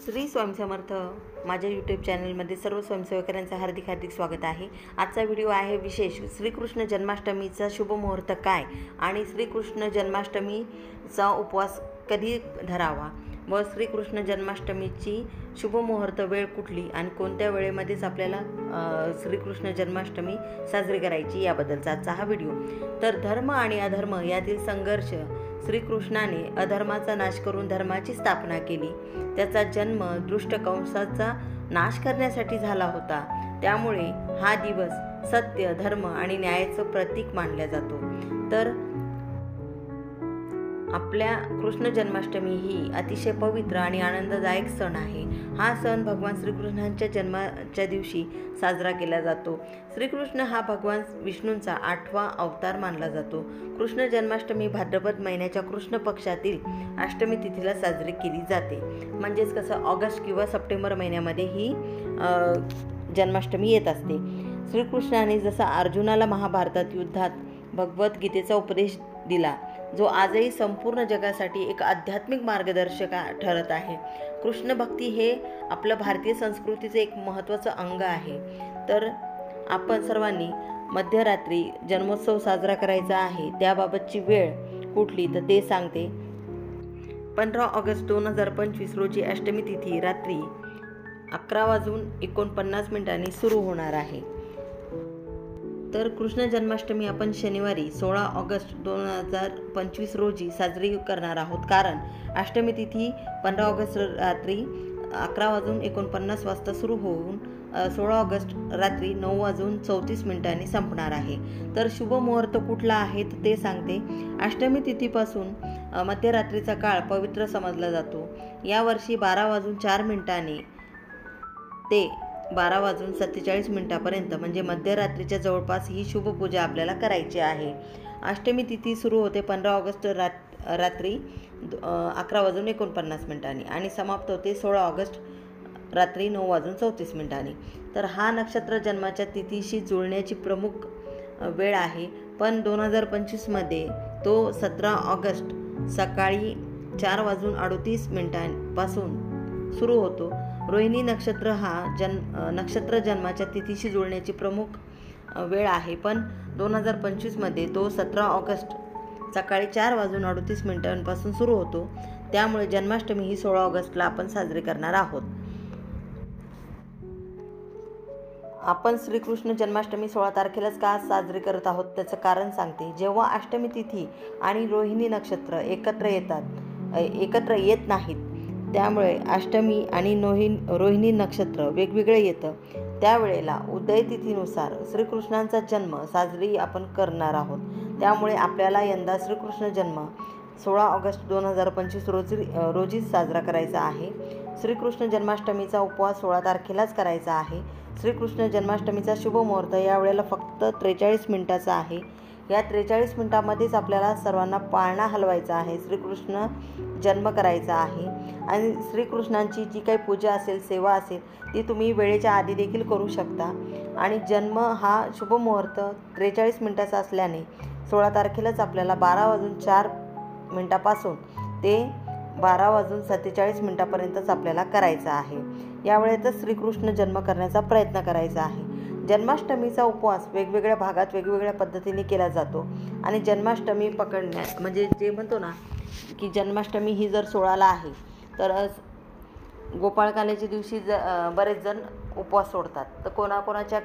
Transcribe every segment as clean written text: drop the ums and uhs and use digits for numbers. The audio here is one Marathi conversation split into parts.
श्री स्वामी समर्थ. माझ्या यूट्यूब चॅनलमध्ये सर्व स्वयंसेवकांचं हार्दिक स्वागत आहे. आजचा व्हिडिओ आहे विशेष श्रीकृष्ण जन्माष्टमीचा शुभ मुहूर्त काय आणि श्रीकृष्ण जन्माष्टमीचा उपवास कधी धरावा व श्रीकृष्ण जन्माष्टमीची शुभ मुहूर्त वेळ कुठली आणि कोणत्या वेळेमध्येच आपल्याला श्रीकृष्ण जन्माष्टमी साजरी करायची याबद्दलचा आजचा हा व्हिडिओ. तर धर्म आणि अधर्म यातील संघर्ष, श्रीकृष्णाने अधर्माचा नाश करून धर्माची स्थापना केली. त्याचा जन्म दुष्ट कंसाचा नाश करण्यासाठी झाला होता. त्यामुळे हा दिवस सत्य, धर्म आणि न्यायाचं प्रतीक मानला जातो. तर आपल्या कृष्ण जन्माष्टमी ही अतिशय पवित्र आणि आनंददायक सण आहे. हा सण भगवान श्रीकृष्णांच्या जन्माच्या दिवशी साजरा केला जातो. श्रीकृष्ण हा भगवान विष्णूंचा 8वा अवतार मानला जातो. कृष्ण जन्माष्टमी भाद्रपद महिन्याच्या कृष्ण पक्षातील अष्टमी तिथीला साजरी केली जाते. म्हणजेच कसं ऑगस्ट किंवा सप्टेंबर महिन्यामध्ये ही जन्माष्टमी येत असते. श्रीकृष्णाने जसा अर्जुनाला महाभारतात युद्धात भगवद्गीतेचा उपदेश दिला, जो आजही संपूर्ण जगासाठी एक आध्यात्मिक मार्गदर्शक ठरत आहे. कृष्ण भक्ती हे आपलं भारतीय संस्कृतीचं एक महत्त्वाचं अंग आहे. तर आपण सर्वांनी मध्यरात्री जन्मोत्सव साजरा करायचा आहे. त्याबाबतची वेळ कुठली तर ते सांगते. 15 ऑगस्ट 2025 रोजी अष्टमी तिथी रात्री 11:49 सुरू होणार आहे. तर कृष्ण जन्माष्टमी आपण शनिवारी 16 ऑगस्ट 2025 रोजी साजरी करणार आहोत. कारण अष्टमी तिथी 15 ऑगस्ट रात्री 11:49 वाजता सुरू होऊन 16 ऑगस्ट रात्री 9:34 संपणार आहे. तर शुभ मुहूर्त कुठला आहे तर ते सांगते. अष्टमी तिथीपासून मध्यरात्रीचा काळ पवित्र समजला जातो. यावर्षी 12:04 ते 12:47 म्हणजे मध्यरात्रीच्या जवळपास ही शुभपूजा आपल्याला करायची आहे. अष्टमी तिथी सुरू होते 15 ऑगस्ट रात्री 11:49 आणि समाप्त होते 16 ऑगस्ट रात्री 9:34. तर हा नक्षत्र जन्माच्या तिथीशी जुळण्याची प्रमुख वेळ आहे. पण 2025 तो 17 ऑगस्ट सकाळी 4:38 पासून सुरू होतो. रोहिणी नक्षत्र हा नक्षत्र जन्माच्या तिथीशी जुळण्याची प्रमुख वेळ आहे. पण 2025 तो 17 ऑगस्ट सकाळी 4:38 पासून सुरू होतो. त्यामुळे जन्माष्टमी ही 16 ऑगस्टला आपण साजरी करणार आहोत. आपण श्रीकृष्ण जन्माष्टमी 16 तारखेलाच का साजरी करत आहोत त्याचं कारण सांगते. जेव्हा अष्टमी तिथी आणि रोहिणी नक्षत्र एकत्र येत नाहीत, त्यामुळे अष्टमी आणि रोहिणी नक्षत्र वेगवेगळे येतं. त्यावेळेला उदय तिथीनुसार श्रीकृष्णांचा जन्म साजरी आपण करणार आहोत. त्यामुळे आपल्याला यंदा श्रीकृष्ण जन्म 16 ऑगस्ट 2025 रोजीच साजरा करायचा आहे. श्रीकृष्ण जन्माष्टमीचा उपवास 16 तारखेलाच करायचा आहे. श्रीकृष्ण जन्माष्टमीचा शुभ मुहूर्त यावेळेला फक्त 43 मिनिटाचा आहे. या 43 मिनिटांमध्येच आपल्याला सर्वांना पाळणा हलवायचा आहे. श्रीकृष्ण जन्म करायचा आहे आणि श्रीकृष्णांची जी काही पूजा असेल, सेवा असेल ती तुम्ही वेळेच्या आधी देखील करू शकता. आणि जन्म हा शुभ मुहूर्त 43 मिनिटाचा असल्याने 16 तारखेलाच आपल्याला 12:04 पासून ते 12:47 आपल्याला करायचा आहे. यावेळेतच श्रीकृष्ण जन्म करण्याचा प्रयत्न करायचा आहे. जन्माष्टमीचा उपवास वेगवेगळ्या भागात वेगवेगळ्या पद्धतीने केला जातो. आणि जन्माष्टमी पकडण्यात म्हणजे जे म्हणतो ना की जन्माष्टमी ही जर 16ला आहे तर गोपाळकालेच्या दिवशी बरेच जण उपवास सोडतात. तर कोणाकोणाच्या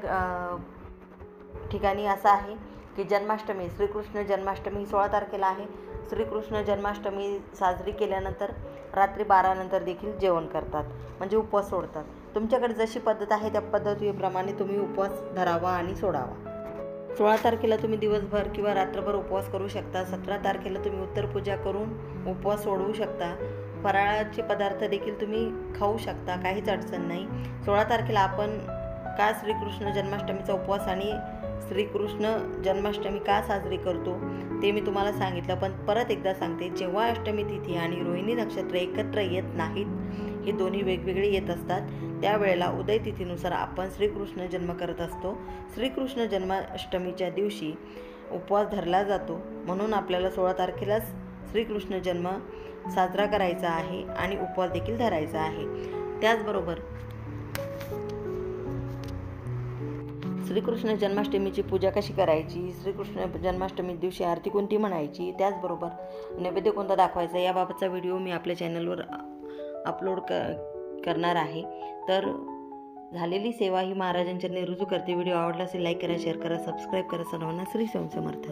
ठिकाणी असं आहे की जन्माष्टमी श्रीकृष्ण जन्माष्टमी 16 तारखेला आहे. श्रीकृष्ण जन्माष्टमी साजरी केल्यानंतर रात्री 12 नंतर देखील जेवण करतात, म्हणजे उपवास सोडतात. तुमच्याकडे जशी पद्धत आहे त्या पद्धतीप्रमाणे तुम्ही उपवास धरावा आणि सोडावा. 16 तारखेला तुम्ही दिवसभर किंवा रात्रभर उपवास करू शकता. 17 तारखेला तुम्ही उत्तर पूजा करून उपवास सोडवू शकता. फराळाचे पदार्थ देखील तुम्ही खाऊ शकता, काहीच अडचण नाही. 16 तारखेला आपण का श्रीकृष्ण जन्माष्टमीचा उपवास आणि श्रीकृष्ण जन्माष्टमी का साजरी करतो ते मी तुम्हाला सांगितलं. पण परत एकदा सांगते, जेव्हा अष्टमी तिथी आणि रोहिणी नक्षत्र एकत्र येत नाहीत, हे दोन्ही वेगवेगळे येत असतात, त्यावेळेला उदय तिथीनुसार आपण श्रीकृष्ण जन्म करत असतो. श्रीकृष्ण जन्माष्टमीच्या दिवशी उपवास धरला जातो. म्हणून आपल्याला 16 तारखेलाच श्रीकृष्ण जन्म साजरा करायचा आहे आणि उपवास देखील धरायचा आहे. त्याचबरोबर श्रीकृष्ण जन्माष्टमीची पूजा कशी करायची, श्रीकृष्ण जन्माष्टमी दिवशी आरती कोणती म्हणायची, त्याचबरोबर नैवेद्य कोणता दाखवायचा याबाबतचा व्हिडिओ मी आपल्या चॅनलवर अपलोड करणार आहे. तर झालेली सेवा ही महाराजांच्या रुजू करते. व्हिडिओ आवडला असेल लाईक करा, शेअर करा, सबस्क्राईब करा. सर्वांना श्री स्वामी समर्थ.